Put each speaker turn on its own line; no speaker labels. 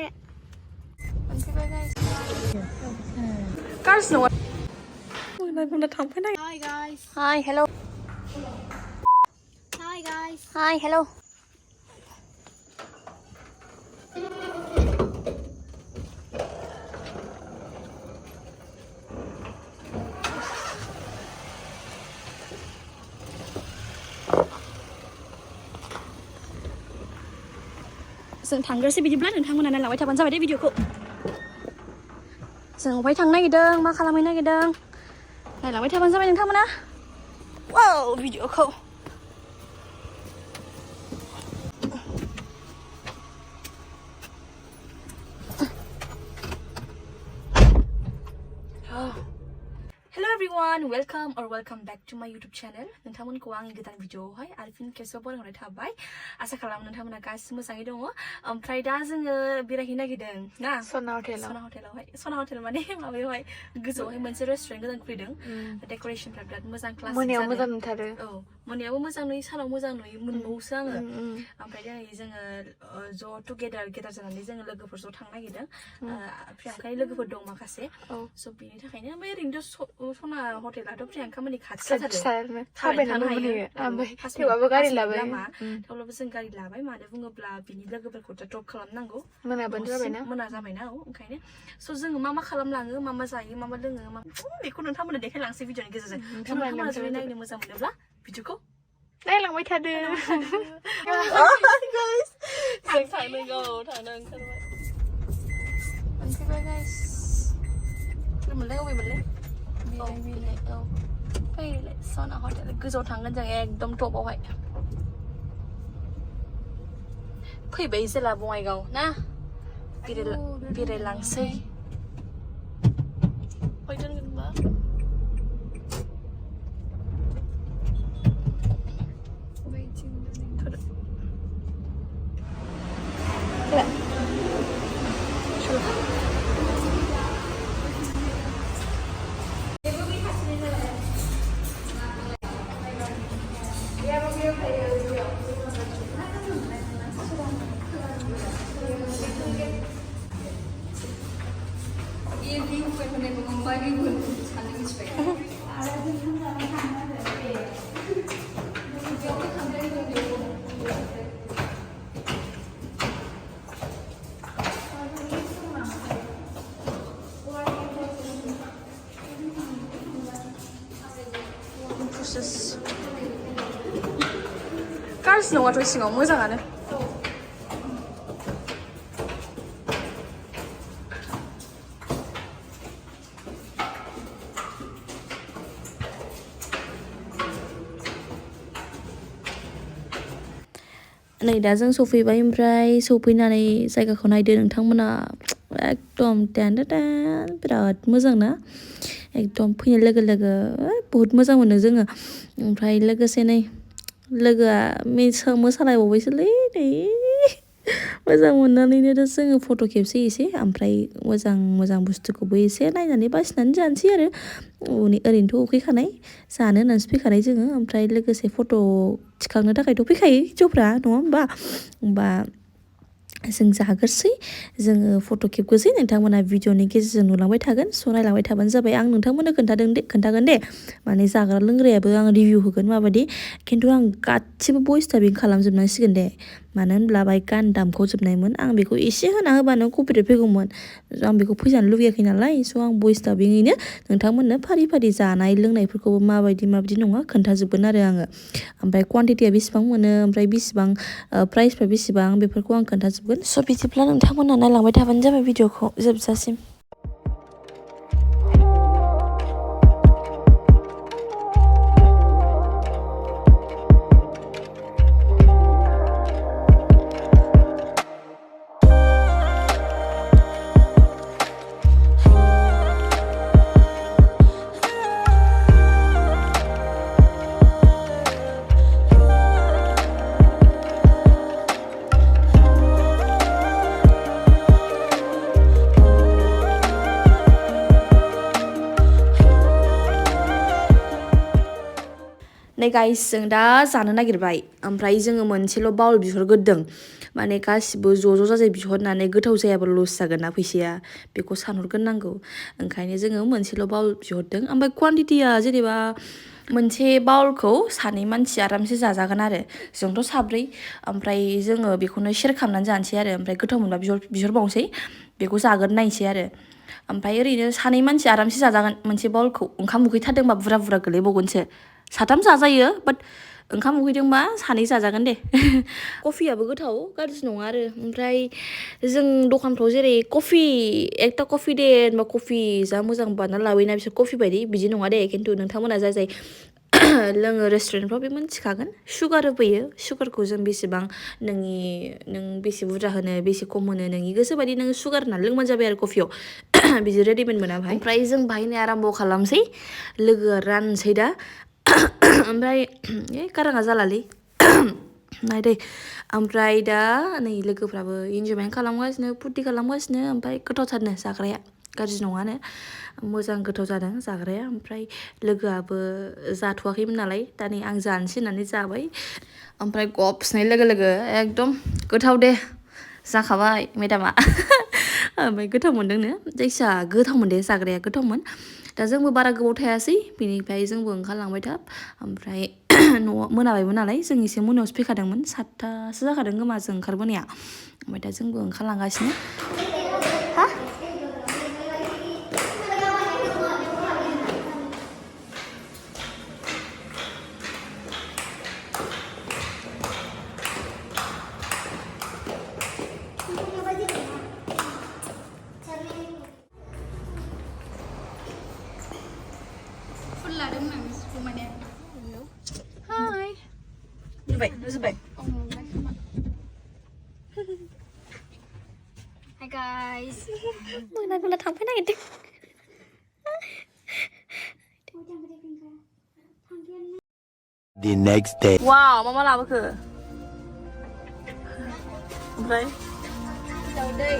เนี่ยมันคืออะไร Cars no Hi guys Hi hello Hi guys Hi hello ซึ่งทางเรือสิบิดิบลัดถึงทางมันนั้นเราไว้ทำมันจะไปได้วิดีโอกูซึ่งไว้ทางไหนกันเด้งมาคาราไม่ไหนกันเด้งไหนเราไว้ทำมันจะไปถึงทางมันนะว้าววิดีโอกูHello everyone, welcome back to my YouTube channel. Nonton ko ang gitan video hai. Alvin keso boleh orang thabai. Asa kalam nonton mana guys semua sangi dong. Try dah zeng birahina gideng. Nah. Sona hotel hai. Sona hotel mana? Mabai hai. Guzo hai. Mensi restaurant gitan krideng. Decoration berat muzang class. Moniaw muzang nthare. Oh, moniaw muzang nui, salau muzang nui, munmu sang. Ampai dah zeng zo together jalan ni zeng lwgw zo thang lagi deng. Priyankai lwgw dong makase. So bini thakainya ampai ringdo Sona hotel ada yang kami di khas saja. Tapi nama ini, tiba-tiba kari labai. Kalau berseng kari labai, mana bunga bela bini lagi berkota drop kalam nanggo. Mana bener bena? Mana zaman now, kayaknya. So zeng mama kalam langu, mama zai, mama dengar, mama. Ikut nonton mana dek langsung video ni kisah. Mama mana zaman ini masa mana bela? Video ko? Dah lang mai thade. Guys, thang nang kan. Okay guys. Mana lagi? Pilih Sona hotel Guzo tangan jangan ekdom top awak. Kau bayi lah bungai kau, nah, pilih langsung. Kau jangan lupa. Cars no atau singo mo jangan ya. Này đã dâng Sophie và Imrai Sophie này sai cả con này đưa thằng mana ekdom ten dan berat मोजां ना एकदम फैनो लोगो बहुत मोजां मोनो जोङो ओमफ्राय लोगोसे नै लोगोआ मोसालायबावबायसोलै नै मोजां मोननानैनो जोङो फट' खेबसै एसे ओमफ्राय मोजां बुस्थुखौबो एसे नायनानै बासिनानै जानोसै आरो ओरैनोथ' उखैखानाय जानो होननानैसो फैखानाय जोङो ओमफ्राय लोगोसे फट' थिखांनो थाखायथ' फैखायो हिन्जावफ्रा नङा होमबा जों जाग्रोसै जोङो फट' खेबग्रोसै नोंथांमोना भिडिअनि गेजेरजों नुलांबाय थागोन स' नायलांबाय थाबानो जाबाय आं नोंथांमोननो खोन्थागोन दे माने जाग्रा लोंग्रायाबो आं रिभिउ होगोन माबायदि खिन्थु आं गासिबो भइस टाइपिं खालामजोबनांसिगोन दे मानो होनब्ला बाहाय गान दामखावजोबनायमोन आं बेखौ एसे होना होबानो कपिराइट फैगौमोन आं बेखौ फैजानो लुगैयाखै नालाय स' आं भइस टाइपिङैनो नोंथांमोननो फारि जानाय लोंनायफोरखौबो माबायदि नङा खोन्थाजोबगोन आरो आङो ओमफ्राय क्वान्टिटिया बेसेबां मोनो ओमफ्राय बेसेबां प्राइसफ्रा बेसेबां बेफोरखौ आं खोन्थाजोबगोन स' बिदिब्ला नोंथांमोना नायलांबाय थाबानो जाबाय भिडिअखौ जोबजासिम नै गाइस जों दा जानो नागिरबाय ओमफ्राय जोङो मोनसेल' बाउल बिहरग्रोदों माने गासिबो ज' जाजाय बिहरनानै गोथाव जायाबा लस जागोन ना फैसाया बेखौ सानहरग्रोनांगौ ओंखायनो जोङो मोनसेल' बाउल बिहरदों ओमफ्राय क्वान्टिटिया जेनेबा मोनसे बाउलखौ सानै मानसि आरामसे जाजागोन आरो जोंथ' साब्रै ओमफ्राय जोङो बेखौनो शेयार खालामनानै जानोसै आरो ओमफ्राय गोथाव मोनबा बिहरबावनोसै बेखौ जागोन नायनोसै आरो ओमफ्राय ओरैनो सानै मानसि आरामसे जाजागोन मोनसे बाउलखौ ओंखाम उखैथारदोंबा बुरजा गोलैबावगोनसो साथाम जाजायो बाट ओंखाम उखैदोंबा सानै जाजागोन दे कफियाबो गोथाव गाज्रि नङा आरो ओमफ्राय जों दखानफ्राव जेरै कफि एकटा कफि दे होनबा कफि जा मोजां बानायना लाबोयोना बिसोर कफि बायदि बिदि नङा दे खिन्थु नोंथांमोना जाय लोङो रेस्टुरेन्टफ्राव बे मोनथिखागोन सुगार होफैयो सुगारखौ जों बेसेबां नों बेसे बुरजा होनो बेसे खम होनो नोंनि गोसो बायदि नोङो सुगार होनानै लोंबानो जाबाय आरो कफियाव बिदि रेडिमेड मोना भाई ओमफ्राय जों बाहायनो आराम्भ खालामसै लोगोआ रानसै दा ओमफ्राय गाराङा जालालै नायदै ओमफ्राय दा नै लोगोफ्राबो इन्जयमेन्ट खालामगासिनो फुरथि खालामगासिनो ओमफ्राय गोथावथारनो जाग्राया गाज्रि नङानो मोजां गोथाव जादों जाग्राया ओमफ्राय लोगोआबो जाथ'वाखैमोन नालाय दा नै आं जानोसै होननानै जाबाय ओमफ्राय गबसनाय लोगो लोगो एकदम गोथाव दे जाखाबाय मेदामा ओमफ्राय गोथाव मोनदोंनो जायखिया गोथाव मोनदे जाग्राया गोथावमोन दा जोंबो बारा गोबाव थायासै बिनिफ्राय जोंबो ओंखारलांबाय थाब ओमफ्राय न'आव मोनाबायमोन नालाय जों एसे मोनायावसो फैखादोंमोन 7थासो जाखादों खोमा जों ओंखारबोनाया ओमफ्राय दा जोंबो ओंखारलांगासिनो हा Hi. Zubai.
Hi guys.
Mana थांफै नागिरदों
The next day.
Wow, मा लाबोखो ओमफ्राय
Daudai.